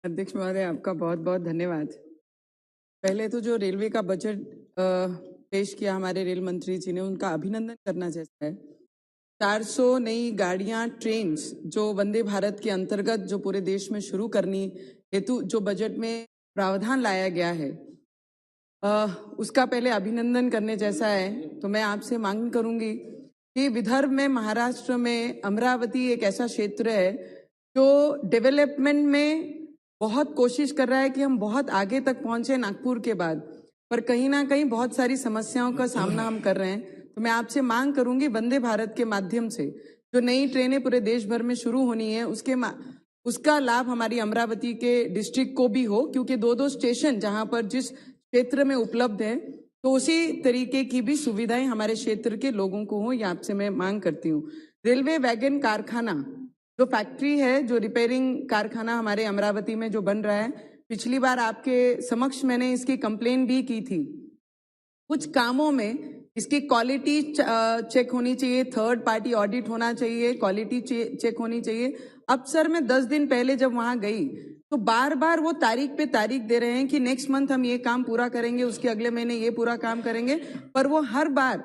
अध्यक्ष महोदय, आपका बहुत बहुत धन्यवाद। पहले तो जो रेलवे का बजट पेश किया हमारे रेल मंत्री जी ने, उनका अभिनंदन करना जैसा है। 400 नई गाड़ियां, ट्रेन जो वंदे भारत के अंतर्गत जो पूरे देश में शुरू करनी हेतु जो बजट में प्रावधान लाया गया है, उसका पहले अभिनंदन करने जैसा है। तो मैं आपसे मांग करूंगी कि विदर्भ में, महाराष्ट्र में अमरावती एक ऐसा क्षेत्र है जो डेवलपमेंट में बहुत कोशिश कर रहा है कि हम बहुत आगे तक पहुंचे नागपुर के बाद, पर कहीं ना कहीं बहुत सारी समस्याओं का सामना हम कर रहे हैं। तो मैं आपसे मांग करूंगी, वंदे भारत के माध्यम से जो नई ट्रेनें पूरे देश भर में शुरू होनी है, उसका लाभ हमारी अमरावती के डिस्ट्रिक्ट को भी हो, क्योंकि दो दो स्टेशन जहां पर जिस क्षेत्र में उपलब्ध है, तो उसी तरीके की भी सुविधाएं हमारे क्षेत्र के लोगों को हो, ये आपसे मैं मांग करती हूँ। रेलवे वैगन कारखाना जो फैक्ट्री है, जो रिपेयरिंग कारखाना हमारे अमरावती में जो बन रहा है, पिछली बार आपके समक्ष मैंने इसकी कंप्लेन भी की थी। कुछ कामों में इसकी क्वालिटी चेक होनी चाहिए, थर्ड पार्टी ऑडिट होना चाहिए, क्वालिटी चेक होनी चाहिए। अब सर, मैं 10 दिन पहले जब वहां गई तो बार बार वो तारीख पे तारीख दे रहे हैं कि नेक्स्ट मंथ हम ये काम पूरा करेंगे, उसके अगले महीने ये पूरा काम करेंगे, पर वो हर बार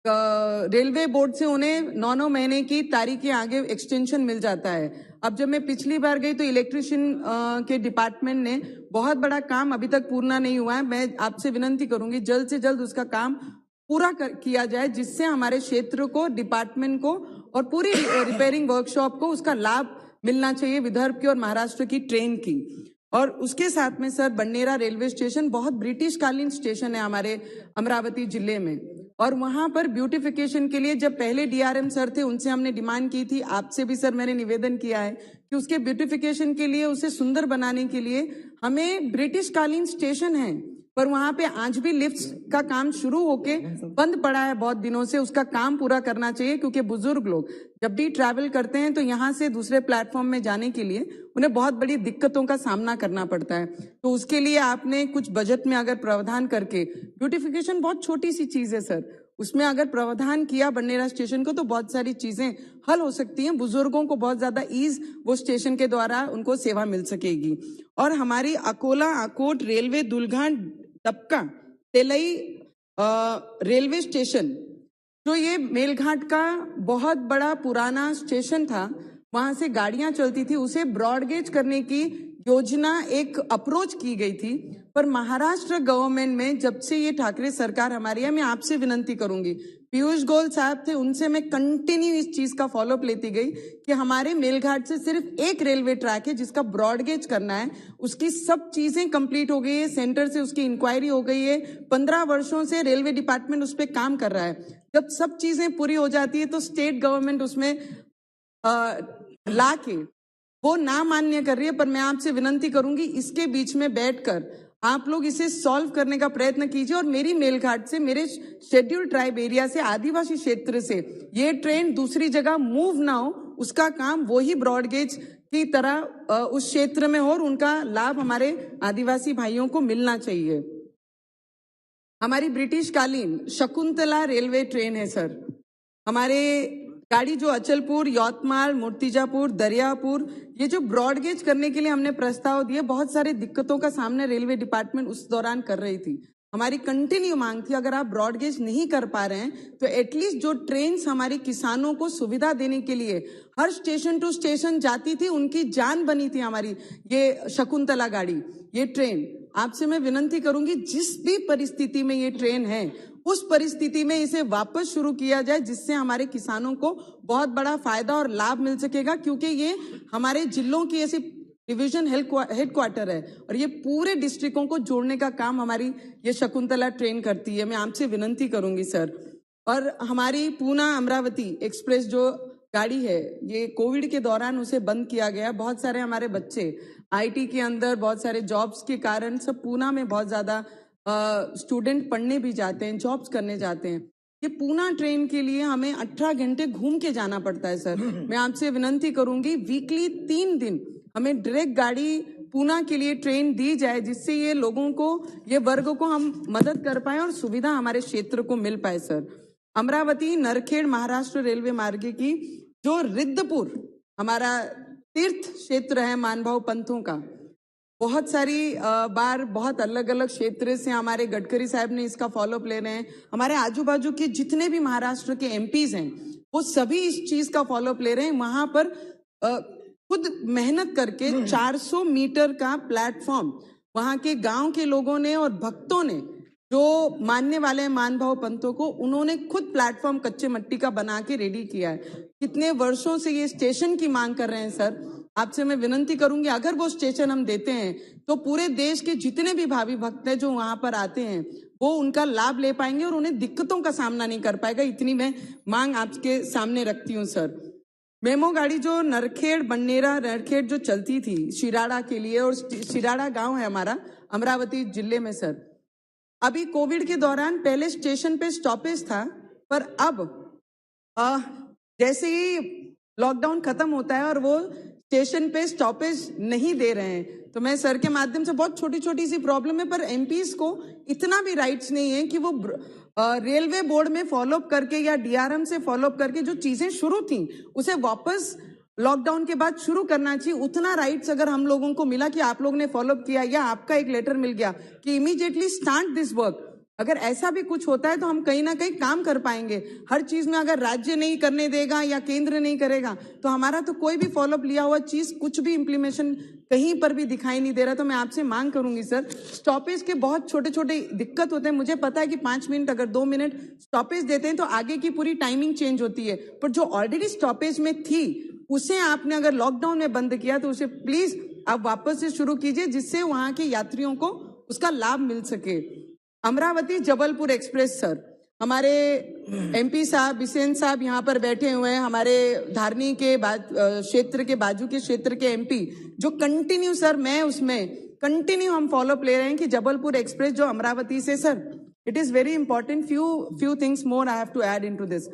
रेलवे बोर्ड से उन्हें 9 महीने की तारीखें आगे एक्सटेंशन मिल जाता है। अब जब मैं पिछली बार गई तो इलेक्ट्रिशियन के डिपार्टमेंट ने बहुत बड़ा काम अभी तक पूर्ण नहीं हुआ है। मैं आपसे विनंती करूंगी जल्द से जल्द उसका काम पूरा किया जाए, जिससे हमारे क्षेत्र को, डिपार्टमेंट को और पूरी रिपेयरिंग वर्कशॉप को उसका लाभ मिलना चाहिए, विदर्भ की और महाराष्ट्र की ट्रेन की। और उसके साथ में सर, बन्नेरा रेलवे स्टेशन बहुत ब्रिटिश कालीन स्टेशन है हमारे अमरावती जिले में, और वहां पर ब्यूटिफिकेशन के लिए जब पहले डीआरएम सर थे, उनसे हमने डिमांड की थी, आपसे भी सर मैंने निवेदन किया है कि उसके ब्यूटिफिकेशन के लिए, उसे सुंदर बनाने के लिए हमें ब्रिटिश कालीन स्टेशन है, पर वहां पे आज भी लिफ्ट का काम शुरू होके बंद पड़ा है बहुत दिनों से। उसका काम पूरा करना चाहिए, क्योंकि बुजुर्ग लोग जब भी ट्रैवल करते हैं तो यहाँ से दूसरे प्लेटफॉर्म में जाने के लिए उन्हें बहुत बड़ी दिक्कतों का सामना करना पड़ता है। तो उसके लिए आपने कुछ बजट में अगर प्रावधान करके, ब्यूटिफिकेशन बहुत छोटी सी चीज है सर, उसमें अगर प्रावधान किया बन्नेरा स्टेशन को, तो बहुत सारी चीजें हल हो सकती हैं। बुजुर्गों को बहुत ज्यादा ईज वो स्टेशन के द्वारा उनको सेवा मिल सकेगी। और हमारी Akola Akot railway Dhulghat Dabka Telai railway station, जो ये मेलघाट का बहुत बड़ा पुराना स्टेशन था, वहां से गाड़ियां चलती थी, उसे ब्रॉडगेज करने की योजना, एक अप्रोच की गई थी, पर महाराष्ट्र गवर्नमेंट में जब से ये ठाकरे सरकार हमारी है, मैं आपसे विनंती करूंगी, पीयूष गोयल साहब थे, उनसे मैं कंटिन्यू इस चीज का फॉलोअप लेती गई कि हमारे मेलघाट से सिर्फ एक रेलवे ट्रैक है जिसका ब्रॉडगेज करना है। उसकी सब चीजें कंप्लीट हो गई है, सेंटर से उसकी इंक्वायरी हो गई है, 15 वर्षों से रेलवे डिपार्टमेंट उस पर काम कर रहा है। जब सब चीजें पूरी हो जाती है तो स्टेट गवर्नमेंट उसमें ला के वो ना मान्य कर रही है। पर मैं आपसे विनंती करूंगी, इसके बीच में बैठकर आप लोग इसे सॉल्व करने का प्रयत्न कीजिए, और मेरी मेलघाट से, मेरे शेड्यूल्ड ट्राइब एरिया से, आदिवासी क्षेत्र से ये ट्रेन दूसरी जगह मूव ना हो, उसका काम वही ब्रॉडगेज की तरह उस क्षेत्र में हो, और उनका लाभ हमारे आदिवासी भाइयों को मिलना चाहिए। हमारी ब्रिटिश कालीन शकुंतला रेलवे ट्रेन है सर, हमारे गाड़ी जो अचलपुर, यवतमाल, मूर्तिजापुर, दरियापुर, ये जो ब्रॉडगेज करने के लिए हमने प्रस्ताव दिए, बहुत सारी दिक्कतों का सामना रेलवे डिपार्टमेंट उस दौरान कर रही थी। हमारी कंटिन्यू मांग थी, अगर आप ब्रॉडगेज नहीं कर पा रहे हैं तो एटलीस्ट जो ट्रेन हमारी किसानों को सुविधा देने के लिए हर स्टेशन टू स्टेशन जाती थी, उनकी जान बनी थी हमारी ये शकुंतला गाड़ी, ये ट्रेन। आपसे मैं विनंती करूंगी, जिस भी परिस्थिति में ये ट्रेन है, उस परिस्थिति में इसे वापस शुरू किया जाए, जिससे हमारे किसानों को बहुत बड़ा फायदा और लाभ मिल सकेगा, क्योंकि ये हमारे जिलों की ऐसी डिवीजन हेडक्वार्टर है, और ये पूरे डिस्ट्रिक्टों को जोड़ने का काम हमारी ये शकुंतला ट्रेन करती है। मैं आपसे विनंती करूंगी सर। और हमारी पूना अमरावती एक्सप्रेस जो गाड़ी है, ये कोविड के दौरान उसे बंद किया गया। बहुत सारे हमारे बच्चे आईटी के अंदर बहुत सारे जॉब्स के कारण सब पूना में बहुत ज्यादा स्टूडेंट पढ़ने भी जाते हैं, जॉब्स करने जाते हैं। ये पूना ट्रेन के लिए हमें 18 घंटे घूम के जाना पड़ता है सर। मैं आपसे विनंती करूंगी, वीकली 3 दिन हमें डायरेक्ट गाड़ी पूना के लिए ट्रेन दी जाए, जिससे ये लोगों को, ये वर्ग को हम मदद कर पाए और सुविधा हमारे क्षेत्र को मिल पाए सर। अमरावती नरखेड़ महाराष्ट्र रेलवे मार्ग की जो रिद्धपुर हमारा तीर्थ क्षेत्र है मानभाव पंथों का, बहुत सारी बार बहुत अलग अलग क्षेत्र से हमारे गडकरी साहब ने इसका फॉलोअप ले रहे हैं। हमारे आजू बाजू के जितने भी महाराष्ट्र के एमपीज हैं वो सभी इस चीज का फॉलोअप ले रहे हैं। वहां पर खुद मेहनत करके 400 मीटर का प्लेटफॉर्म वहां के गांव के लोगों ने और भक्तों ने, जो मानने वाले मान भाव पंथों को, उन्होंने खुद प्लेटफॉर्म कच्चे मट्टी का बना के रेडी किया है। कितने वर्षों से ये स्टेशन की मांग कर रहे हैं सर। आपसे मैं विनती करूंगी, अगर वो स्टेशन हम देते हैं तो पूरे देश के जितने भी भावी भक्त हैं जो वहां पर आते हैं वो उनका लाभ ले पाएंगे और उन्हें दिक्कतों का सामना नहीं कर पाएगा। इतनी मैं मांग आपके सामने रखती हूँ सर। मेमो गाड़ी जो नरखेड़ बन्नेरा नरखेड़ जो चलती थी शिराड़ा के लिए, और शिराड़ा गांव है हमारा अमरावती जिले में सर। अभी कोविड के दौरान पहले स्टेशन पे स्टॉपेज था, पर अब जैसे ही लॉकडाउन खत्म होता है और वो स्टेशन पे स्टॉपेज नहीं दे रहे हैं, तो मैं सर के माध्यम से, बहुत छोटी छोटी सी प्रॉब्लम है पर एमपीज को इतना भी राइट्स नहीं है कि वो रेलवे बोर्ड में फॉलोअप करके या डीआरएम से फॉलोअप करके जो चीजें शुरू थी उसे वापस लॉकडाउन के बाद शुरू करना चाहिए। उतना राइट्स अगर हम लोगों को मिला कि आप लोगों ने फॉलोअप किया या आपका एक लेटर मिल गया कि इमीडिएटली स्टार्ट दिस वर्क, अगर ऐसा भी कुछ होता है तो हम कहीं ना कहीं काम कर पाएंगे। हर चीज में अगर राज्य नहीं करने देगा या केंद्र नहीं करेगा तो हमारा तो कोई भी फॉलोअप लिया हुआ चीज, कुछ भी इंप्लीमेंटेशन कहीं पर भी दिखाई नहीं दे रहा। तो मैं आपसे मांग करूंगी सर, स्टॉपेज के बहुत छोटे छोटे दिक्कत होते हैं। मुझे पता है कि 5 मिनट अगर 2 मिनट स्टॉपेज देते हैं तो आगे की पूरी टाइमिंग चेंज होती है, पर जो ऑलरेडी स्टॉपेज में थी उसे आपने अगर लॉकडाउन में बंद किया तो उसे प्लीज आप वापस से शुरू कीजिए, जिससे वहां के यात्रियों को उसका लाभ मिल सके। अमरावती जबलपुर एक्सप्रेस सर, हमारे एमपी साहब बिसेन साहब यहाँ पर बैठे हुए हैं, हमारे धारनी के क्षेत्र के बाजू के क्षेत्र के एमपी, जो कंटिन्यू सर, मैं उसमें कंटिन्यू हम फॉलोअप ले रहे हैं कि जबलपुर एक्सप्रेस जो अमरावती से sir, it is very important. Few things more I have to add into this.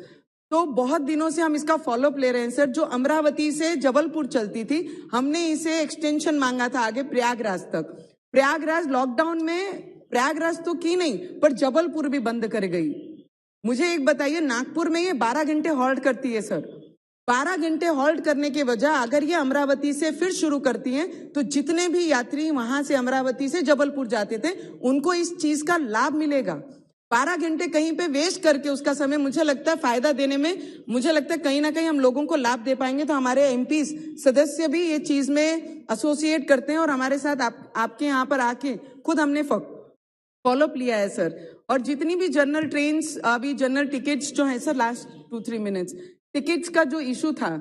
तो बहुत दिनों से हम इसका फॉलोअप ले रहे हैं सर। जो अमरावती से जबलपुर चलती थी, हमने इसे एक्सटेंशन मांगा था आगे प्रयागराज तक। प्रयागराज लॉकडाउन में, प्रयागराज तो की नहीं पर जबलपुर भी बंद कर गई। मुझे एक बताइए, नागपुर में ये 12 घंटे हॉल्ट करती है सर। 12 घंटे हॉल्ट करने के वजह अगर ये अमरावती से फिर शुरू करती हैं तो जितने भी यात्री वहां से अमरावती से जबलपुर जाते थे उनको इस चीज का लाभ मिलेगा। 12 घंटे कहीं पे वेस्ट करके उसका समय, मुझे लगता है फायदा देने में, मुझे लगता है कहीं ना कहीं हम लोगों को लाभ दे पाएंगे। तो हमारे एमपी सदस्य भी ये चीज में एसोसिएट करते हैं और हमारे साथ आपके यहाँ पर आके खुद हमने फॉलोअप लिया है सर। और जितनी भी जनरल ट्रेन्स, अभी जनरल टिकट्स जो है सर, लास्ट 2-3 मिनट्स, टिकट्स का जो इशू था,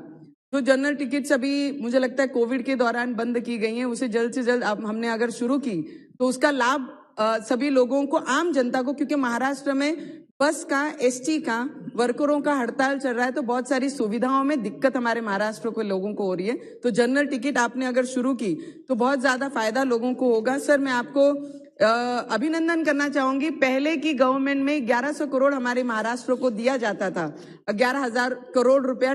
जो जनरल टिकट्स अभी मुझे लगता है कोविड के दौरान बंद की गई हैं, उसे जल्द से जल्द हमने अगर शुरू की तो उसका लाभ सभी लोगों को, आम जनता को, क्योंकि महाराष्ट्र में बस का, एसटी का, वर्करों का हड़ताल चल रहा है तो बहुत सारी सुविधाओं में दिक्कत हमारे महाराष्ट्र के लोगों को हो रही है। तो जनरल टिकट आपने अगर शुरू की तो बहुत ज्यादा फायदा लोगों को होगा। सर मैं आपको अभिनंदन करना चाहूंगी। पहले की गवर्नमेंट में 1100 करोड़ हमारे महाराष्ट्र को दिया जाता था, 11,000 करोड़ रुपया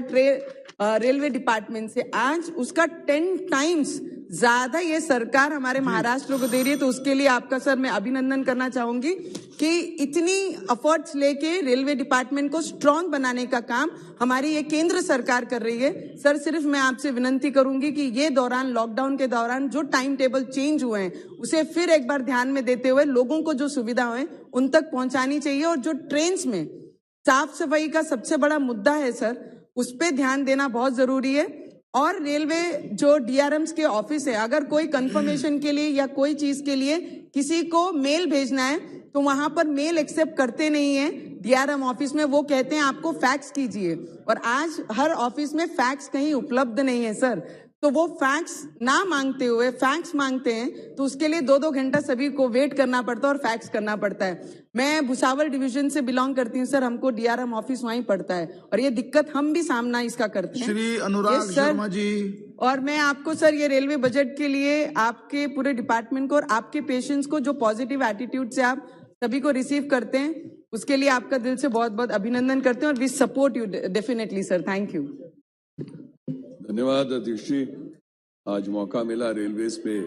रेलवे डिपार्टमेंट से, आज उसका 10 टाइम्स ज्यादा ये सरकार हमारे महाराष्ट्र को दे रही है। तो उसके लिए आपका सर मैं अभिनंदन करना चाहूंगी कि इतनी एफर्ट्स लेके रेलवे डिपार्टमेंट को स्ट्रांग बनाने का काम हमारी ये केंद्र सरकार कर रही है। सर सिर्फ मैं आपसे विनती करूंगी कि ये दौरान, लॉकडाउन के दौरान जो टाइम टेबल चेंज हुए हैं उसे फिर एक बार ध्यान में देते हुए लोगों को जो सुविधाएं हैं उन तक पहुंचानी चाहिए। और जो ट्रेन्स में साफ सफाई का सबसे बड़ा मुद्दा है सर, उस पर ध्यान देना बहुत जरूरी है। और रेलवे जो डीआरएम्स के ऑफिस है, अगर कोई कंफर्मेशन के लिए या कोई चीज के लिए किसी को मेल भेजना है तो वहां पर मेल एक्सेप्ट करते नहीं है डीआरएम ऑफिस में, वो कहते हैं आपको फैक्स कीजिए। और आज हर ऑफिस में फैक्स कहीं उपलब्ध नहीं है सर, तो वो फैक्स ना मांगते हुए फैक्स मांगते हैं तो उसके लिए 2-2 घंटा सभी को वेट करना पड़ता है और फैक्स करना पड़ता है। मैं भुसावल डिवीजन से बिलोंग करती हूँ सर, हमको डीआरएम ऑफिस वहीं पड़ता है और ये दिक्कत हम भी सामना इसका करते हैं। श्री अनुराग शर्मा जी। और मैं आपको सर ये रेलवे बजट के लिए आपके पूरे डिपार्टमेंट को और आपके पेशेंट्स को, जो पॉजिटिव एटीट्यूड से आप सभी को रिसीव करते हैं, उसके लिए आपका दिल से बहुत बहुत अभिनंदन करते हैं और we support you definitely sir. Thank you. धन्यवाद अध्यक्ष जी। आज मौका मिला रेलवेज पे